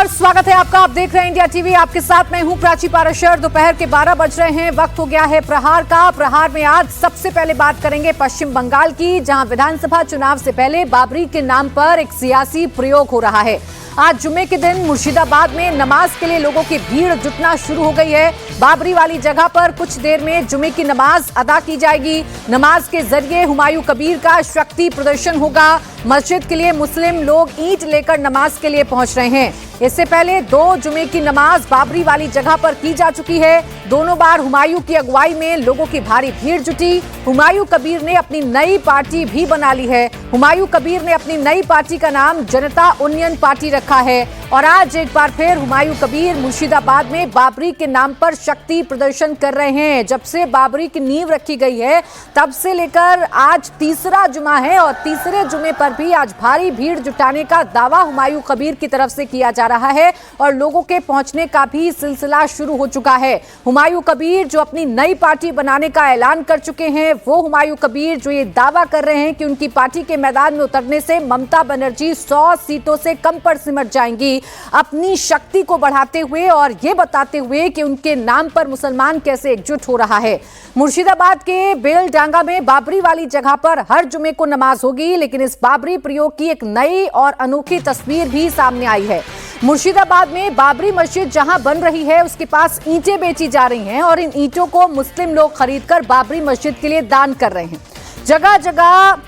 नमस्कार, स्वागत है आपका। आप देख रहे हैं इंडिया टीवी। आपके साथ मैं हूं प्राची पाराशर। दोपहर के 12 बज रहे हैं, वक्त हो गया है प्रहार का। प्रहार में आज सबसे पहले बात करेंगे पश्चिम बंगाल की, जहां विधानसभा चुनाव से पहले बाबरी के नाम पर एक सियासी प्रयोग हो रहा है। आज जुम्मे के दिन मुर्शिदाबाद में नमाज के लिए लोगों की भीड़ जुटना शुरू हो गई है। बाबरी वाली जगह पर कुछ देर में जुम्मे की नमाज अदा की जाएगी। नमाज के जरिए हुमायूं कबीर का शक्ति प्रदर्शन होगा। मस्जिद के लिए मुस्लिम लोग ईंट लेकर नमाज के लिए पहुंच रहे हैं। इससे पहले 2 जुमे की नमाज बाबरी वाली जगह पर की जा चुकी है। दोनों बार हुमायूं की अगुवाई में लोगों की भारी भीड़ जुटी। हुमायूं कबीर ने अपनी नई पार्टी भी बना ली है। हुमायूं कबीर ने अपनी नई पार्टी का नाम जनता यूनियन पार्टी रखा है। और आज एक बार फिर हुमायूं कबीर मुर्शिदाबाद में बाबरी के नाम पर शक्ति प्रदर्शन कर रहे हैं। जब से बाबरी की नींव रखी गई है तब से लेकर आज तीसरा जुमा है, और तीसरे जुमे पर भी आज भारी भीड़ जुटाने का दावा हुमायूं कबीर की तरफ से किया जा रहा है और लोगों के पहुंचने का भी सिलसिला शुरू हो चुका है। हुमायूं कबीर जो अपनी नई पार्टी बनाने का ऐलान कर चुके हैं, वो हुमायूं कबीर जो ये दावा कर रहे हैं कि उनकी पार्टी के मैदान में उतरने से ममता बनर्जी 100 सीटों से कम पर सिमट जाएंगी, अपनी शक्ति को बढ़ाते हुए और ये बताते हुए कि उनके नाम पर मुसलमान कैसे एकजुट हो रहा है। मुर्शिदाबाद के बेलडांगा में बाबरी वाली जगह पर हर जुमे को नमाज होगी, लेकिन इस बाबरी प्रयोग की एक नई और अनोखी तस्वीर भी सामने आई है। मुर्शिदाबाद में बाबरी मस्जिद जहां बन रही है उसके पास ईंटें बेची जा रही हैं और इन ईंटों को मुस्लिम लोग खरीदकर बाबरी मस्जिद के लिए दान कर रहे हैं। जगह जगह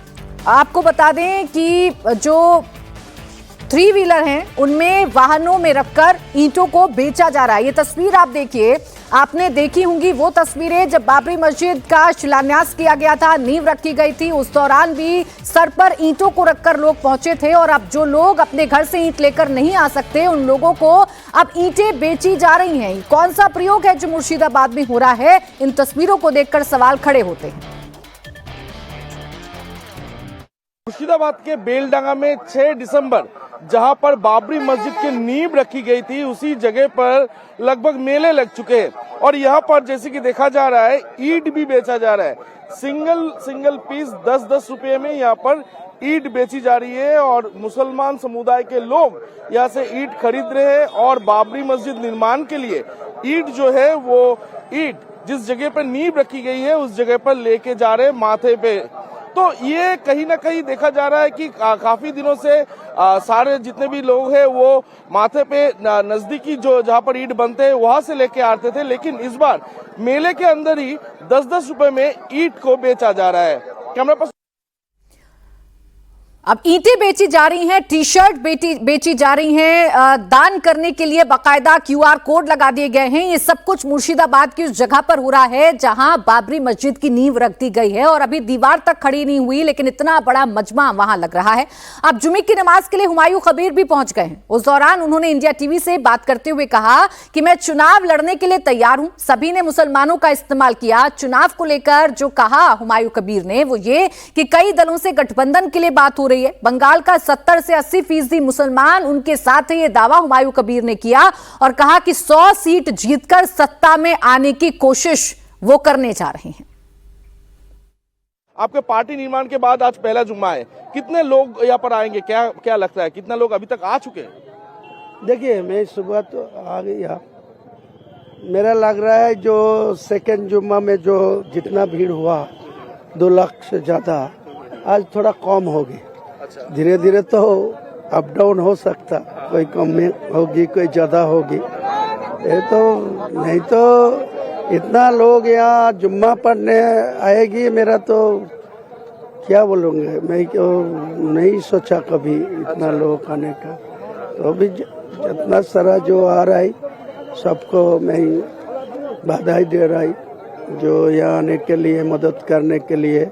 आपको बता दें कि जो 3 व्हीलर हैं उनमें वाहनों में रखकर ईंटों को बेचा जा रहा है। ये तस्वीर आप देखिए, आपने देखी होंगी वो तस्वीरें जब बाबरी मस्जिद का शिलान्यास किया गया था, नींव रखी गई थी, उस दौरान भी सर पर ईंटों को रखकर लोग पहुंचे थे। और अब जो लोग अपने घर से ईंट लेकर नहीं आ सकते उन लोगों को अब ईंटें बेची जा रही हैं। कौन सा प्रयोग है जो मुर्शिदाबाद में हो रहा है? इन तस्वीरों को देखकर सवाल खड़े होते हैं। मुर्शिदाबाद के बेलडांगा में 6 दिसंबर जहां पर बाबरी मस्जिद की नींव रखी गई थी, उसी जगह पर लगभग मेले लग चुके हैं। और यहाँ पर जैसे कि देखा जा रहा है, ईंट भी बेचा जा रहा है। सिंगल पीस 10-10 रुपए में यहाँ पर ईंट बेची जा रही है और मुसलमान समुदाय के लोग यहाँ से ईंट खरीद रहे हैं। और बाबरी मस्जिद निर्माण के लिए ईंट जो है वो ईंट जिस जगह पर नींव रखी गई है उस जगह पर लेके जा रहे हैं माथे पे। तो ये कहीं ना कहीं देखा जा रहा है कि काफी दिनों से सारे जितने भी लोग हैं वो माथे पे नजदीकी जो जहां पर ईंट बनते हैं वहां से लेके आते थे, लेकिन इस बार मेले के अंदर ही 10-10 रुपए में ईंट को बेचा जा रहा है। कैमरा पर्सन अब ईंटें बेची जा रही हैं, टी शर्ट बेची जा रही हैं, दान करने के लिए बाकायदा QR कोड लगा दिए गए हैं। ये सब कुछ मुर्शिदाबाद की उस जगह पर हो रहा है जहां बाबरी मस्जिद की नींव रख दी गई है और अभी दीवार तक खड़ी नहीं हुई, लेकिन इतना बड़ा मजमा वहां लग रहा है। अब जुमे की नमाज के लिए हुमायूं कबीर भी पहुंच गए हैं। उस दौरान उन्होंने इंडिया टीवी से बात करते हुए कहा कि मैं चुनाव लड़ने के लिए तैयार हूं। सभी ने मुसलमानों का इस्तेमाल किया। चुनाव को लेकर जो कहा हुमायूं कबीर ने वो ये कि कई दलों से गठबंधन के लिए बात हो रही है। बंगाल का 70 से 80% मुसलमान उनके साथ है, ये दावा हुमायूं कबीर ने किया और कहा कि 100 सीट जीतकर सत्ता में आने की कोशिश वो करने जा रहे हैं। आपके पार्टी निर्माण के बाद आज पहला जुम्मा है, कितने लोग यहाँ पर आएंगे? क्या लगता है, कितना लोग अभी तक आ चुके हैं? देखिए, मैं सुबह तो आ गया, मेरा लग रहा है जो सेकेंड जुम्मा में जो जितना भीड़ हुआ 2 लाख से ज्यादा, आज थोड़ा कम होगी। धीरे धीरे तो अप डाउन हो सकता, कोई कम में होगी कोई ज्यादा होगी। ये तो नहीं तो इतना लोग यहाँ जुम्मा पढ़ने आएगी, मेरा तो क्या बोलूँगा, मैं क्यों नहीं सोचा कभी इतना लोग आने का। तो अभी जितना सारा जो आ रहा है सबको मैं बधाई दे रहा है, जो यहाँ आने के लिए मदद करने के लिए,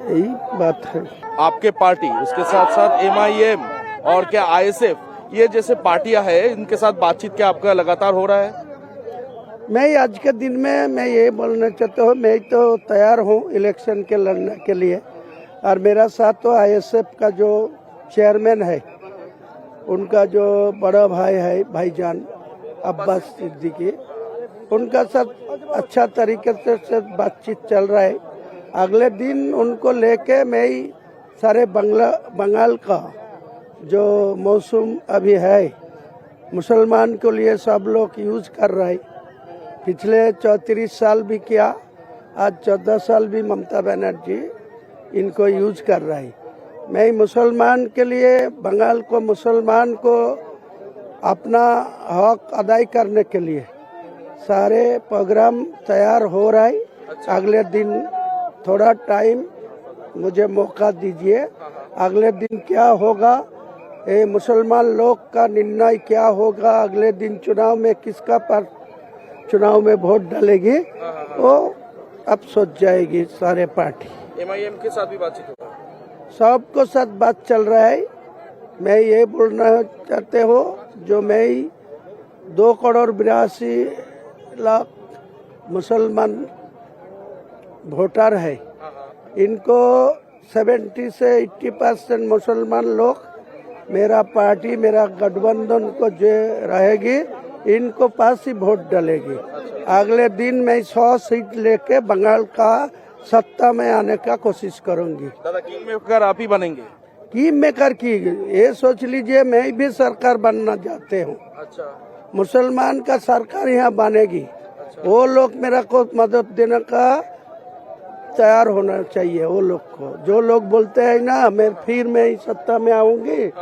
यही बात है। आपके पार्टी उसके साथ साथ MIM और क्या ISF, ये जैसे पार्टियां हैं, इनके साथ बातचीत क्या आपका लगातार हो रहा है? मैं आज के दिन में मैं ये बोलना चाहता हूँ, मैं तो तैयार हूँ इलेक्शन के लड़ने के लिए। और मेरा साथ तो ISF का जो चेयरमैन है, उनका जो बड़ा भाई है भाईजान अब्बास सिद्दीकी, उनका साथ अच्छा तरीके से बातचीत चल रहा है। अगले दिन उनको लेके मैं सारे बंगाल का जो मौसम अभी है मुसलमान के लिए सब लोग यूज कर रहे। पिछले 34 साल भी किया, आज 14 साल भी ममता बनर्जी इनको यूज कर रही। मैं मुसलमान के लिए, बंगाल को मुसलमान को अपना हक अदाई करने के लिए सारे प्रोग्राम तैयार हो रहा है। अगले दिन थोड़ा टाइम मुझे मौका दीजिए, अगले दिन क्या होगा, ये मुसलमान लोग का निर्णय क्या होगा, अगले दिन चुनाव में किसका पर चुनाव में वोट डालेगी वो अब सोच जाएगी सारे पार्टी। MIM के साथ भी बातचीत होगा, सबको साथ बात चल रहा है। मैं ये बोलना चाहते हो, जो मैं 2,82,00,000 मुसलमान वोटर है, इनको 70 से 80% मुसलमान लोग मेरा पार्टी, मेरा गठबंधन को जो रहेगी इनको पास ही वोट डालेगी। अगले दिन मैं 100 सीट लेके बंगाल का सत्ता में आने का कोशिश करूंगी। दादा किंग मेकर आप ही बनेंगे? किंग मेकर की ये सोच लीजिए, मैं भी सरकार बनना चाहते हूँ। अच्छा, मुसलमान का सरकार यहाँ बनेगी। वो लोग मेरा को मदद देने का तैयार होना चाहिए। वो लोग को, जो लोग बोलते हैं ना मैं सत्ता में आऊंगी,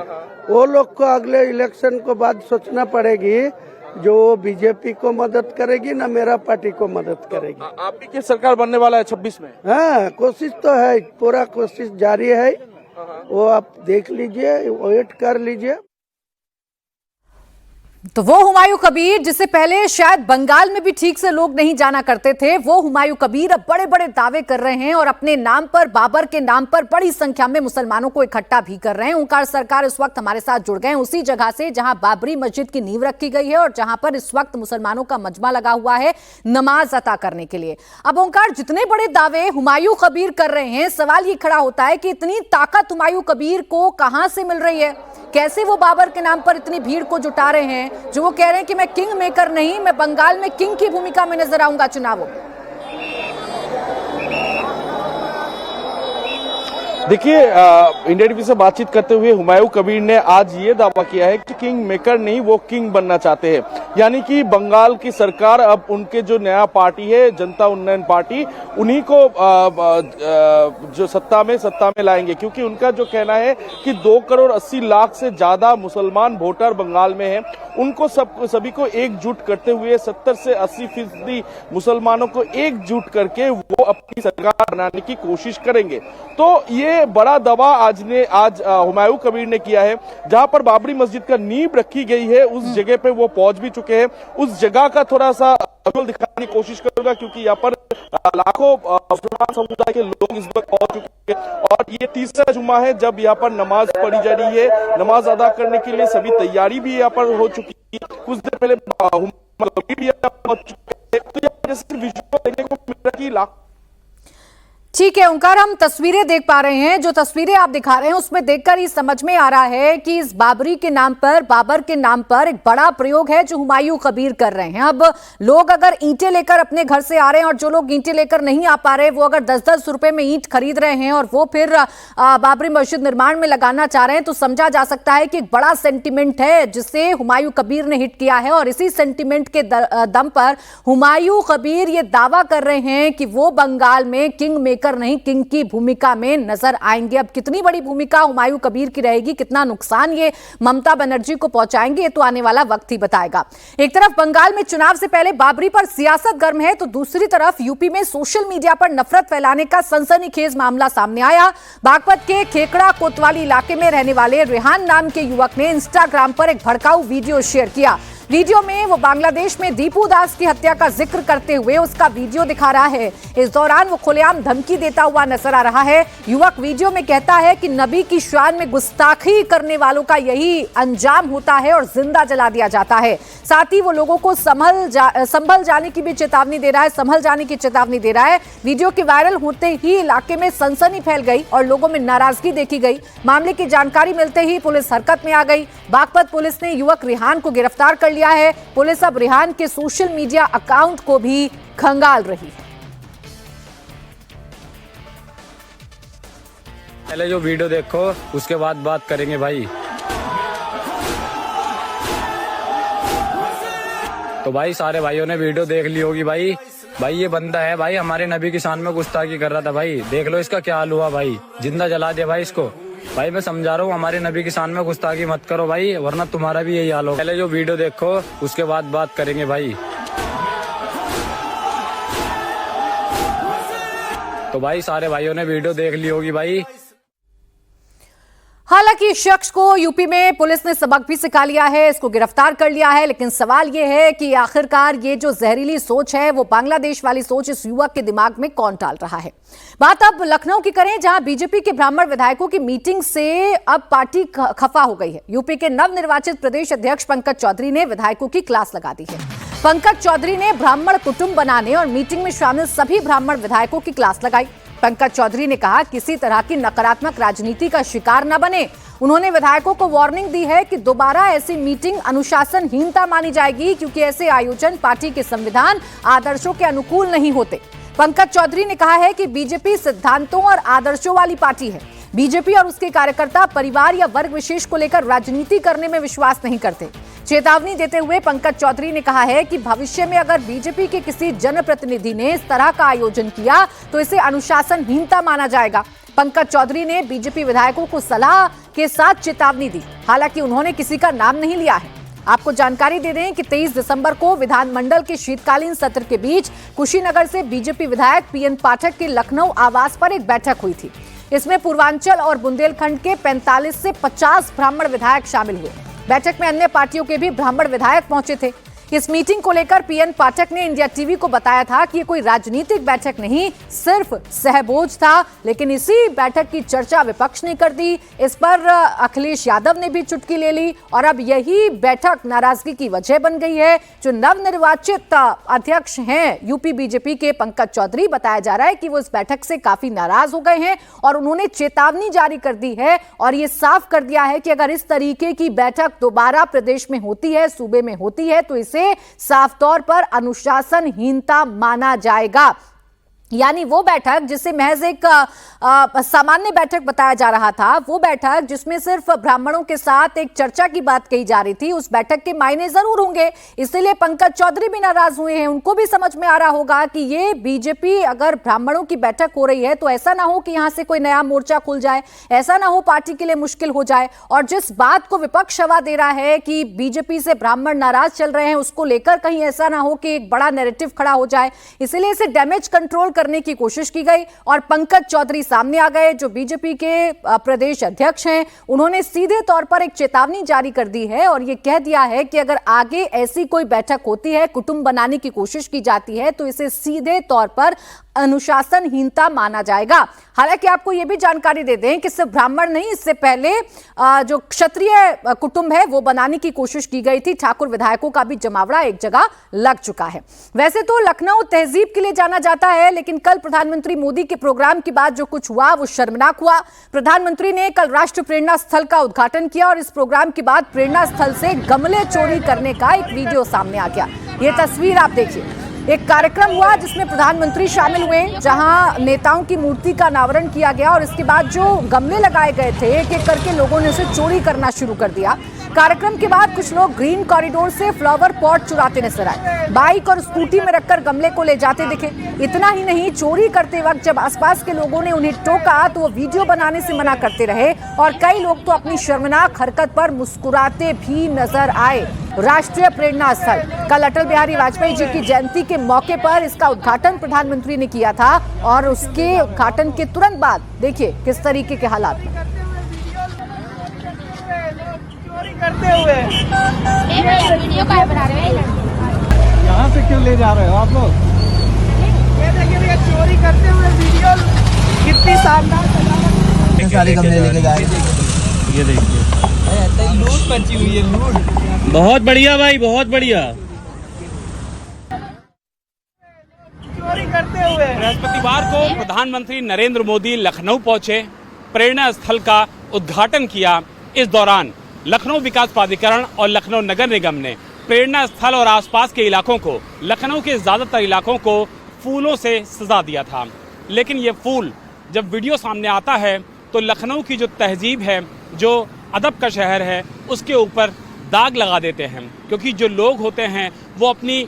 वो लोग को अगले इलेक्शन को बाद सोचना पड़ेगी, जो बीजेपी को मदद करेगी ना मेरा पार्टी को मदद करेगी। आप भी की सरकार बनने वाला है 26 में? हाँ, कोशिश तो है, पूरा कोशिश जारी है। वो आप देख लीजिए, वेट कर लीजिए। तो वो हुमायूं कबीर जिसे पहले शायद बंगाल में भी ठीक से लोग नहीं जाना करते थे, वो हुमायूं कबीर अब बड़े बड़े दावे कर रहे हैं और अपने नाम पर, बाबर के नाम पर बड़ी संख्या में मुसलमानों को इकट्ठा भी कर रहे हैं। ओंकार सरकार इस वक्त हमारे साथ जुड़ गए हैं उसी जगह से जहां बाबरी मस्जिद की नींव रखी गई है और जहां पर इस वक्त मुसलमानों का मजमा लगा हुआ है नमाज अता करने के लिए। अब ओंकार, जितने बड़े दावे हुमायूं कबीर कर रहे हैं, सवाल ये खड़ा होता है कि इतनी ताकत हुमायूं कबीर को कहां से मिल रही है? कैसे वो बाबर के नाम पर इतनी भीड़ को जुटा रहे हैं, जो वो कह रहे हैं कि मैं किंग मेकर नहीं, मैं बंगाल में किंग की भूमिका में नजर आऊंगा चुनावों में? देखिए, इंडिया टीवी से बातचीत करते हुए हुमायूं कबीर ने आज ये दावा किया है कि किंग मेकर नहीं, वो किंग बनना चाहते हैं। यानी कि बंगाल की सरकार अब उनके जो नया पार्टी है जनता उन्नयन पार्टी, उन्हीं को जो सत्ता में लाएंगे, क्योंकि उनका जो कहना है कि 2,80,00,000 से ज्यादा मुसलमान वोटर बंगाल में हैं। उनको सभी को एकजुट करते हुए 70 से 80% मुसलमानों को एकजुट करके वो अपनी सरकार बनाने की कोशिश करेंगे। तो ये बड़ा दावा आज हुमायूं कबीर ने किया है। जहां पर बाबरी मस्जिद का नींव रखी गई है, उस जगह पे वो पहुंच भी चुके हैं। उस जगह का थोड़ा सा दिखाने की कोशिश करूंगा, क्योंकि यहाँ पर लाखों मुसलमान समुदाय के लोग इस वक्त पहुंच चुके हैं और ये तीसरा जुम्मा है जब यहाँ पर नमाज पढ़ी जा रही है। नमाज अदा करने के लिए सभी तैयारी भी यहाँ पर हो चुकी है। कुछ देर पहले पहुंच चुके हैं। तो जैसे विजुअल देखने को मिल रहा है कि ठीक है ओंकार, हम तस्वीरें देख पा रहे हैं। जो तस्वीरें आप दिखा रहे हैं उसमें देखकर ही समझ में आ रहा है कि इस बाबर के नाम पर एक बड़ा प्रयोग है जो हुमायूं कबीर कर रहे हैं। अब लोग अगर ईंटें लेकर अपने घर से आ रहे हैं और जो लोग ईंटें लेकर नहीं आ पा रहे, वो अगर 10-10 रुपए में ईंट खरीद रहे हैं और वो फिर बाबरी मस्जिद निर्माण में लगाना चाह रहे हैं, तो समझा जा सकता है कि एक बड़ा सेंटिमेंट है जिसे हुमायूं कबीर ने हिट किया है। और इसी सेंटिमेंट के दम पर हुमायूं कबीर ये दावा कर रहे हैं कि वो बंगाल में किंग मेकर नहीं, किंग की भूमिका में नजर आएंगे। अब कितनी बड़ी भूमिका हुमायूं कबीर की रहेगी, कितना नुकसान ये ममता बनर्जी को पहुंचाएंगे, ये तो आने वाला वक्त ही बताएगा। एक तरफ बंगाल में चुनाव से पहले बाबरी पर सियासत गर्म है, तो दूसरी तरफ यूपी में सोशल मीडिया पर नफरत फैलाने का सनसनीखेज मामला सामने आया। बागपत के खेकड़ा कोतवाली इलाके में रहने वाले रेहान नाम के युवक ने इंस्टाग्राम पर एक भड़काऊ वीडियो शेयर किया। वीडियो में वो बांग्लादेश में दीपू दास की हत्या का जिक्र करते हुए उसका वीडियो दिखा रहा है। इस दौरान वो खुलेआम धमकी देता हुआ नजर आ रहा है। युवक वीडियो में कहता है कि नबी की शान में गुस्ताखी करने वालों का यही अंजाम होता है और जिंदा जला दिया जाता है। साथ ही वो लोगों को संभल जाने की भी चेतावनी दे रहा है, संभल जाने की चेतावनी दे रहा है। वीडियो के वायरल होते ही इलाके में सनसनी फैल गई और लोगों में नाराजगी देखी गई। मामले की जानकारी मिलते ही पुलिस हरकत में आ गई। बागपत पुलिस ने युवक रेहान को गिरफ्तार कर लिया है। पुलिस अब रेहान के सोशल मीडिया अकाउंट को भी खंगाल रही है। पहले जो वीडियो देखो उसके बाद बात करेंगे भाई। तो भाई सारे भाइयों ने वीडियो देख ली होगी भाई ये बंदा है भाई हमारे नबी की शान में गुस्ताखी कर रहा था भाई। देख लो इसका क्या हाल हुआ भाई, जिंदा जला दिया भाई इसको। भाई मैं समझा रहा हूँ हमारे नबी की शान में गुस्ताखी मत करो भाई, वरना तुम्हारा भी यही हाल हो। पहले जो वीडियो देखो उसके बाद बात करेंगे भाई। तो भाई सारे भाइयों ने वीडियो देख ली होगी भाई। हालांकि इस शख्स को यूपी में पुलिस ने सबक भी सिखा लिया है, इसको गिरफ्तार कर लिया है, लेकिन सवाल यह है कि आखिरकार ये जो जहरीली सोच है वो बांग्लादेश वाली सोच इस युवक के दिमाग में कौन डाल रहा है। बात अब लखनऊ की करें, जहां बीजेपी के ब्राह्मण विधायकों की मीटिंग से अब पार्टी खफा हो गई है। यूपी के नवनिर्वाचित प्रदेश अध्यक्ष पंकज चौधरी ने विधायकों की क्लास लगा दी है। पंकज चौधरी ने ब्राह्मण कुटुंब बनाने और मीटिंग में शामिल सभी ब्राह्मण विधायकों की क्लास लगाई। पंकज चौधरी ने कहा किसी तरह की नकारात्मक राजनीति का शिकार न बने। उन्होंने विधायकों को वार्निंग दी है कि दोबारा ऐसी मीटिंग अनुशासनहीनता मानी जाएगी, क्योंकि ऐसे आयोजन पार्टी के संविधान आदर्शों के अनुकूल नहीं होते। पंकज चौधरी ने कहा है कि बीजेपी सिद्धांतों और आदर्शों वाली पार्टी है। बीजेपी और उसके कार्यकर्ता परिवार या वर्ग विशेष को लेकर राजनीति करने में विश्वास नहीं करते। चेतावनी देते हुए पंकज चौधरी ने कहा है कि भविष्य में अगर बीजेपी के किसी जनप्रतिनिधि ने इस तरह का आयोजन किया तो इसे अनुशासनहीनता माना जाएगा। पंकज चौधरी ने बीजेपी विधायकों को सलाह के साथ चेतावनी दी, हालांकि उन्होंने किसी का नाम नहीं लिया है। आपको जानकारी दे दें कि 23 दिसंबर को विधानमंडल के शीतकालीन सत्र के बीच कुशीनगर से बीजेपी विधायक पीएन पाठक के लखनऊ आवास पर एक बैठक हुई थी। इसमें पूर्वांचल और बुंदेलखंड के 45 से 50 ब्राह्मण विधायक शामिल हुए। बैठक में अन्य पार्टियों के भी ब्राह्मण विधायक पहुंचे थे। इस मीटिंग को लेकर पीएन पाठक ने इंडिया टीवी को बताया था कि ये कोई राजनीतिक बैठक नहीं, सिर्फ सहभोज था। लेकिन इसी बैठक की चर्चा विपक्ष ने कर दी। इस पर अखिलेश यादव ने भी चुटकी ले ली और अब यही बैठक नाराजगी की वजह बन गई है। जो नवनिर्वाचित अध्यक्ष हैं यूपी बीजेपी के पंकज चौधरी, बताया जा रहा है कि वो इस बैठक से काफी नाराज हो गए हैं और उन्होंने चेतावनी जारी कर दी है और ये साफ कर दिया है कि अगर इस तरीके की बैठक दोबारा प्रदेश में होती है, सूबे में होती है, तो साफ तौर पर अनुशासनहीनता माना जाएगा। यानी वो बैठक जिसे महज एक सामान्य बैठक बताया जा रहा था, वो बैठक जिसमें सिर्फ ब्राह्मणों के साथ एक चर्चा की बात कही जा रही थी, उस बैठक के मायने जरूर होंगे। इसलिए पंकज चौधरी भी नाराज हुए हैं। उनको भी समझ में आ रहा होगा कि ये बीजेपी अगर ब्राह्मणों की बैठक हो रही है तो ऐसा ना हो कि यहां से कोई नया मोर्चा खुल जाए, ऐसा ना हो पार्टी के लिए मुश्किल हो जाए। और जिस बात को विपक्ष हवा दे रहा है कि बीजेपी से ब्राह्मण नाराज चल रहे हैं, उसको लेकर कहीं ऐसा ना हो कि एक बड़ा नैरेटिव खड़ा हो जाए, इसलिए इसे डैमेज कंट्रोल करने की कोशिश की गई। और पंकज चौधरी सामने आ गए, जो बीजेपी के प्रदेश अध्यक्ष हैं। उन्होंने सीधे तौर पर एक चेतावनी जारी कर दी है और यह कह दिया है कि अगर आगे ऐसी कोई बैठक होती है, कुटुंब बनाने की कोशिश की जाती है, तो इसे सीधे तौर पर अनुशासनहीनता माना जाएगा। हालांकि आपको यह भी जानकारी दे दें कि सिर्फ ब्राह्मण नहीं, इससे पहले जो क्षत्रिय कुटुंब है वो बनाने की कोशिश की गई थी। ठाकुर विधायकों का भी जमावड़ा एक जगह लग चुका है। वैसे तो लखनऊ तहजीब के लिए जाना जाता है, लेकिन कल प्रधानमंत्री मोदी के प्रोग्राम के बाद जो कुछ हुआ वो शर्मनाक हुआ। प्रधानमंत्री ने कल राष्ट्रीय प्रेरणा स्थल का उद्घाटन किया और इस प्रोग्राम के बाद प्रेरणा स्थल से गमले चोरी करने का एक वीडियो सामने आ गया। ये तस्वीर आप देखिए। एक कार्यक्रम हुआ जिसमें प्रधानमंत्री शामिल हुए, जहां नेताओं की मूर्ति का अनावरण किया गया और इसके बाद जो गमले लगाए गए थे, एक एक करके लोगों ने उसे चोरी करना शुरू कर दिया। कार्यक्रम के बाद कुछ लोग ग्रीन कॉरिडोर से फ्लावर पॉट चुराते नजर आए, बाइक और स्कूटी में रखकर गमले को ले जाते दिखे। इतना ही नहीं, चोरी करते वक्त जब आसपास के लोगों ने उन्हें टोका तो वो वीडियो बनाने से मना करते रहे और कई लोग तो अपनी शर्मनाक हरकत पर मुस्कुराते भी नजर आए। राष्ट्रीय प्रेरणा स्थल, कल अटल बिहारी वाजपेयी जी की जयंती के मौके पर इसका उद्घाटन प्रधानमंत्री ने किया था और उसके उद्घाटन के तुरंत बाद देखिए किस तरीके के हालात करते हुए वीडियो का बना रहे हैं। यहाँ से क्यों ले जा रहे हो आप लोग? ये देखिए चोरी करते हुए वीडियो, कितनी शानदार सजावट, सारे गमले लेके जा रहे हैं। ये देखिए लूट मची हुई है, लूट। बहुत बढ़िया भाई, बहुत बढ़िया। चोरी करते हुए बृहस्पतिवार को प्रधानमंत्री नरेंद्र मोदी लखनऊ पहुंचे, प्रेरणा स्थल का उद्घाटन किया। इस दौरान लखनऊ विकास प्राधिकरण और लखनऊ नगर निगम ने प्रेरणा स्थल और आसपास के इलाकों को, लखनऊ के ज्यादातर इलाकों को फूलों से सजा दिया था। लेकिन ये फूल जब वीडियो सामने आता है तो लखनऊ की जो तहजीब है, जो अदब का शहर है, उसके ऊपर दाग लगा देते हैं, क्योंकि जो लोग होते हैं वो अपनी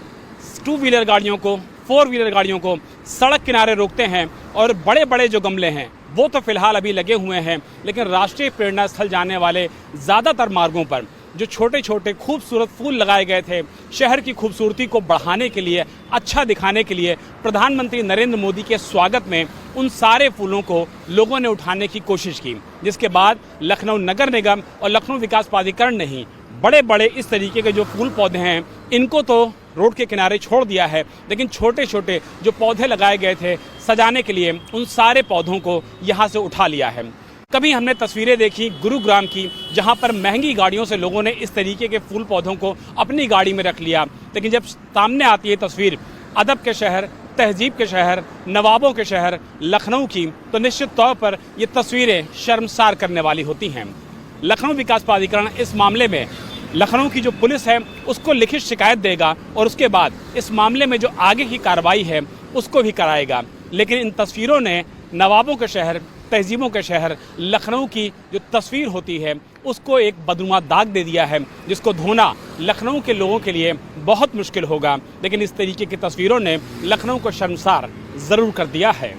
2 व्हीलर गाड़ियों को, 4 व्हीलर गाड़ियों को सड़क किनारे रोकते हैं और बड़े बड़े जो गमले हैं वो तो फिलहाल अभी लगे हुए हैं, लेकिन राष्ट्रीय प्रेरणा स्थल जाने वाले ज़्यादातर मार्गों पर जो छोटे छोटे खूबसूरत फूल लगाए गए थे, शहर की खूबसूरती को बढ़ाने के लिए, अच्छा दिखाने के लिए, प्रधानमंत्री नरेंद्र मोदी के स्वागत में उन सारे फूलों को लोगों ने उठाने की कोशिश की, जिसके बाद लखनऊ नगर निगम और लखनऊ विकास प्राधिकरण ने ही बड़े बड़े इस तरीके के जो फूल पौधे हैं इनको तो रोड के किनारे छोड़ दिया है, लेकिन छोटे छोटे जो पौधे लगाए गए थे सजाने के लिए, उन सारे पौधों को यहाँ से उठा लिया है। कभी हमने तस्वीरें देखी गुरुग्राम की, जहाँ पर महंगी गाड़ियों से लोगों ने इस तरीके के फूल पौधों को अपनी गाड़ी में रख लिया, लेकिन जब सामने आती है तस्वीर अदब के शहर, तहजीब के शहर, नवाबों के शहर लखनऊ की, तो निश्चित तौर पर ये तस्वीरें शर्मसार करने वाली होती हैं। लखनऊ विकास प्राधिकरण इस मामले में लखनऊ की जो पुलिस है उसको लिखित शिकायत देगा और उसके बाद इस मामले में जो आगे की कार्रवाई है उसको भी कराएगा, लेकिन इन तस्वीरों ने नवाबों के शहर, तहजीबों के शहर लखनऊ की जो तस्वीर होती है उसको एक बदनुमा दाग दे दिया है, जिसको धोना लखनऊ के लोगों के लिए बहुत मुश्किल होगा, लेकिन इस तरीके की तस्वीरों ने लखनऊ को शर्मसार जरूर कर दिया है।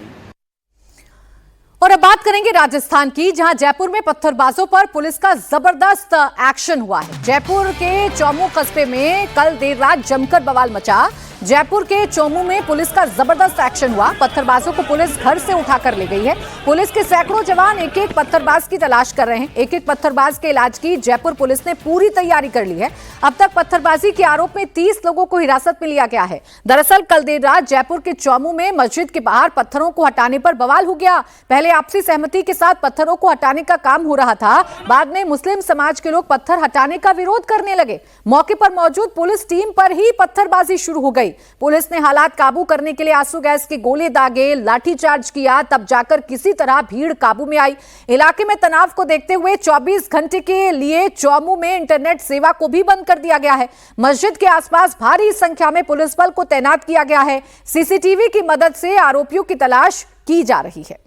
और अब बात करेंगे राजस्थान की, जहां जयपुर में पत्थरबाजों पर पुलिस का जबरदस्त एक्शन हुआ है। जयपुर के चौमू कस्बे में कल देर रात जमकर बवाल मचा। जयपुर के चौमू में पुलिस का जबरदस्त एक्शन हुआ। पत्थरबाजों को पुलिस घर से उठाकर ले गई है। पुलिस के सैकड़ों जवान एक एक पत्थरबाज की तलाश कर रहे हैं। एक एक पत्थरबाज के इलाज की जयपुर पुलिस ने पूरी तैयारी कर ली है। अब तक पत्थरबाजी के आरोप में 30 लोगों को हिरासत में लिया गया है। दरअसल कल देर रात जयपुर के चौमू में मस्जिद के बाहर पत्थरों को हटाने पर बवाल हो गया। पहले आपसी सहमति के साथ पत्थरों को हटाने का काम हो रहा था, बाद में मुस्लिम समाज के लोग पत्थर हटाने का विरोध करने लगे। मौके पर मौजूद पुलिस टीम पर ही पत्थरबाजी शुरू हो गई। पुलिस ने हालात काबू करने के लिए आंसू गैस के गोले दागे, लाठीचार्ज किया, तब जाकर किसी तरह भीड़ काबू में आई। इलाके में तनाव को देखते हुए 24 घंटे के लिए चौमू में इंटरनेट सेवा को भी बंद कर दिया गया है। मस्जिद के आसपास भारी संख्या में पुलिस बल को तैनात किया गया है। सीसीटीवी की मदद से आरोपियों की तलाश की जा रही है।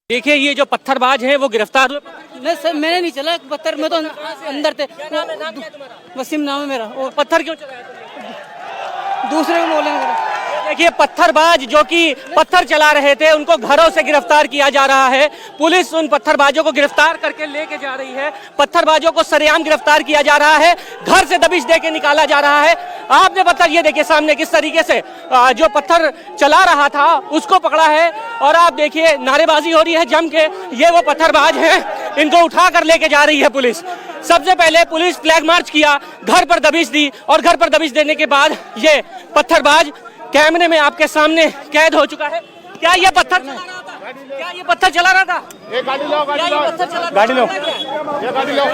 देखिए, ये जो पत्थरबाज हैं वो गिरफ्तार हुए। नहीं सर, मैंने नहीं चला पत्थर, मैं तो अंदर थे। वसीम नाम है मेरा। और पत्थर क्यों चलाया? दूसरे को बोलेंगे। देखिए, पत्थरबाज जो कि पत्थर चला रहे थे उनको घरों से गिरफ्तार किया जा रहा है। पुलिस उन पत्थरबाजों को गिरफ्तार करके लेके जा रही है। पत्थरबाजों को सरेआम गिरफ्तार किया जा रहा है, घर से दबिश दे के निकाला जा रहा है। आपने पत्थर, ये देखिए सामने किस तरीके से जो पत्थर चला रहा था उसको पकड़ा है, और आप देखिए नारेबाजी हो रही है जम के। ये वो पत्थरबाज हैं, इनको उठा कर लेके जा रही है पुलिस। सबसे पहले पुलिस फ्लैग मार्च किया, घर पर दबिश दी, और घर पर दबिश देने के बाद ये पत्थरबाज कैमरे में आपके सामने कैद हो चुका है। क्या ये पत्थर चला रहा था? क्या ये पत्थर चला रहा था? गाड़ी लो, गाड़ी लो, गाड़ी लो, ये गाड़ी लो।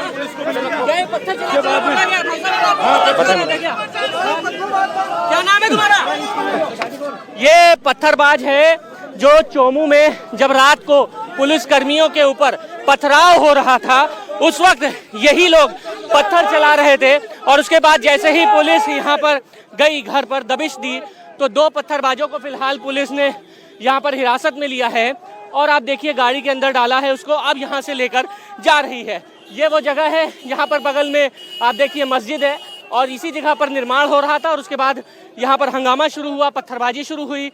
क्या ये पत्थर चला रहा था? क्या नाम है तुम्हारा? ये पत्थरबाज है जो चौमू में जब रात को पुलिस कर्मियों के ऊपर पथराव हो रहा था उस वक्त यही लोग पत्थर चला रहे थे, और उसके बाद जैसे ही पुलिस यहाँ पर गई, घर पर दबिश दी, तो 2 पत्थरबाजों को फिलहाल पुलिस ने यहाँ पर हिरासत में लिया है, और आप देखिए गाड़ी के अंदर डाला है उसको, अब यहाँ से लेकर जा रही है। ये वो जगह है यहाँ पर बगल में आप देखिए मस्जिद है, और इसी जगह पर निर्माण हो रहा था, और उसके बाद यहाँ पर हंगामा शुरू हुआ, पत्थरबाजी शुरू हुई।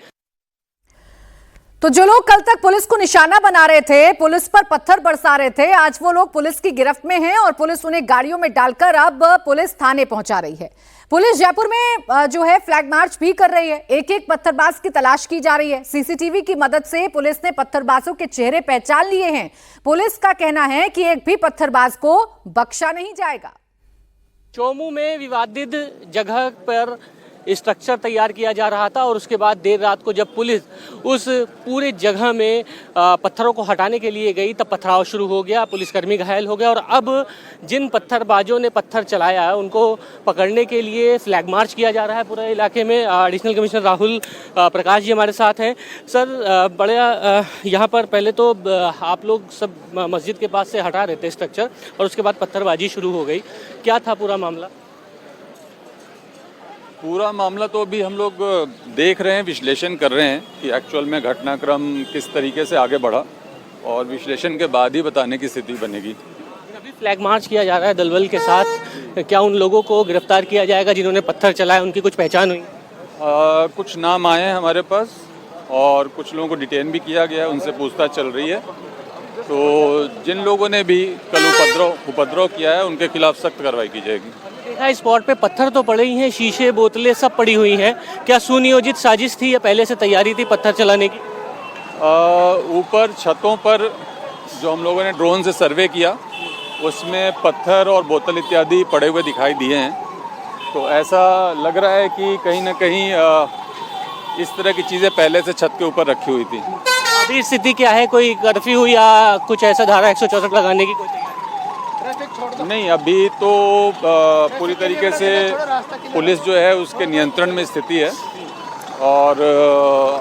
तो जो लोग कल तक पुलिस को निशाना बना रहे थे, पुलिस पर पत्थर बरसा रहे थे, आज वो लोग पुलिस की गिरफ्त में हैं और पुलिस उन्हें गाड़ियों में डालकर अब पुलिस थाने पहुंचा रही है। पुलिस जयपुर में जो है फ्लैग मार्च भी कर रही है। एक एक पत्थरबाज की तलाश की जा रही है। सीसीटीवी की मदद से पुलिस ने पत्थरबाजों के चेहरे पहचान लिए हैं। पुलिस का कहना है कि एक भी पत्थरबाज को बख्शा नहीं जाएगा। चौमू में विवादित जगह पर स्ट्रक्चर तैयार किया जा रहा था, और उसके बाद देर रात को जब पुलिस उस पूरे जगह में पत्थरों को हटाने के लिए गई तब पथराव शुरू हो गया, पुलिसकर्मी घायल हो गया, और अब जिन पत्थरबाजों ने पत्थर चलाया उनको पकड़ने के लिए फ्लैग मार्च किया जा रहा है पूरे इलाके में। एडिशनल कमिश्नर राहुल प्रकाश जी हमारे साथ हैं। सर, बड़ा यहाँ पर पहले तो आप लोग सब मस्जिद के पास से हटा रहे थे स्ट्रक्चर, और उसके बाद पत्थरबाजी शुरू हो गई, क्या था पूरा मामला? पूरा मामला तो अभी हम लोग देख रहे हैं, विश्लेषण कर रहे हैं कि एक्चुअल में घटनाक्रम किस तरीके से आगे बढ़ा, और विश्लेषण के बाद ही बताने की स्थिति बनेगी। अभी फ्लैग मार्च किया जा रहा है दलबल के साथ, क्या उन लोगों को गिरफ्तार किया जाएगा जिन्होंने पत्थर चलाए, उनकी कुछ पहचान हुई? कुछ नाम आए हैं हमारे पास और कुछ लोगों को डिटेन भी किया गया है, उनसे पूछताछ चल रही है। तो जिन लोगों ने भी कल उपद्रव किया है उनके खिलाफ सख्त कार्रवाई की जाएगी। देखा स्पॉट पे पत्थर तो पड़े ही हैं, शीशे बोतलें सब पड़ी हुई हैं, क्या सुनियोजित साजिश थी या पहले से तैयारी थी पत्थर चलाने की? ऊपर छतों पर जो हम लोगों ने ड्रोन से सर्वे किया उसमें पत्थर और बोतल इत्यादि पड़े हुए दिखाई दिए हैं। तो ऐसा लग रहा है कि कहीं ना कहीं इस तरह की चीज़ें पहले से छत के ऊपर रखी हुई थी। अभी स्थिति क्या है, कोई कर्फ्यू या कुछ ऐसा धारा 164 लगाने की कोई तैयारी? नहीं, अभी तो पूरी तरीके से पुलिस जो है उसके नियंत्रण में स्थिति है और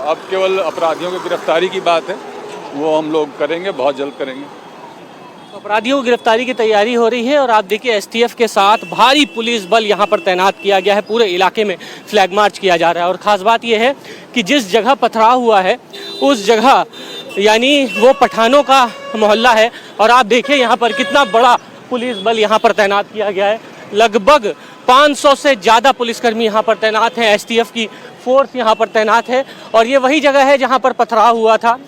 अब केवल अपराधियों की गिरफ्तारी की बात है, वो हम लोग करेंगे, बहुत जल्द करेंगे। अपराधियों की गिरफ्तारी की तैयारी हो रही है और आप देखिए एसटीएफ के साथ भारी पुलिस बल यहाँ पर तैनात किया गया है, पूरे इलाके में फ्लैग मार्च किया जा रहा है। और ख़ास बात यह है कि जिस जगह पथराव हुआ है उस जगह यानी वो पठानों का मोहल्ला है और आप देखिए यहाँ पर कितना बड़ा पुलिस बल यहाँ पर तैनात किया गया है। लगभग 500 से ज़्यादा पुलिसकर्मी यहाँ पर तैनात हैं, एसटीएफ की फोर्स यहाँ पर तैनात है और ये वही जगह है जहाँ पर पथराव हुआ था।